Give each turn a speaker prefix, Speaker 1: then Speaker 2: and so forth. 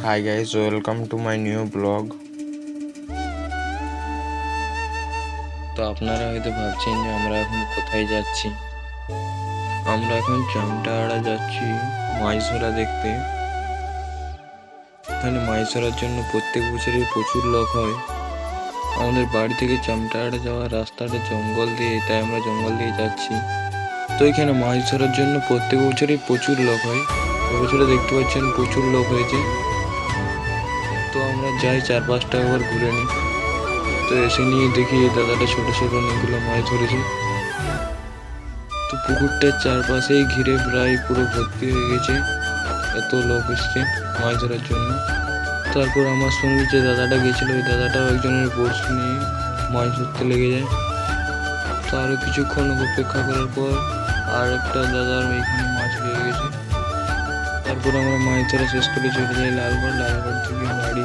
Speaker 1: Hi guys, welcome to my new blog. তো আপনারা হয়তো ভাবছেন যে আমরা এখন কোথায় যাচ্ছি। আমরা এখন চামটাহাড়া যাচ্ছি মাছ ধরা দেখতে। এখানে মাছ ধরার জন্য প্রত্যেক বছরই প্রচুর লোক হয়। আমাদের বাড়ি থেকে চামটাহাড়া যাওয়ার রাস্তাটা জঙ্গল দিয়ে, তাই আমরা জঙ্গল দিয়ে যাচ্ছি। তো এখানে মাছ ধরার জন্য প্রত্যেক বছরই প্রচুর লোক হয়। এবছরে দেখতে পাচ্ছেন প্রচুর লোক হয়েছে। তো আমরা যাই 4-5টা একবার ঘুরে নিই। তো এসে নিয়ে দেখি এই দাদাটা ছোট ছোট অনেকগুলো মাছ ধরেছে। তো পুকুরটার চারপাশেই ঘিরে প্রায় পুরো ভর্তি হয়ে গেছে, এত লোক এসছে মাছ ধরার জন্য। তারপর আমার সঙ্গে যে দাদাটা গেছিল, ওই দাদাটাও একজনের বড়শি নিয়ে মাছ ধরতে লেগে যায়। তো আরও কিছুক্ষণ অপেক্ষা করার পর আর একটা দাদার ওইখানে মাছ লেগে গেছে। তারপর আমরা মাছ ধরা শেষ করে চলে যাই লালগড় থেকে বাড়ি।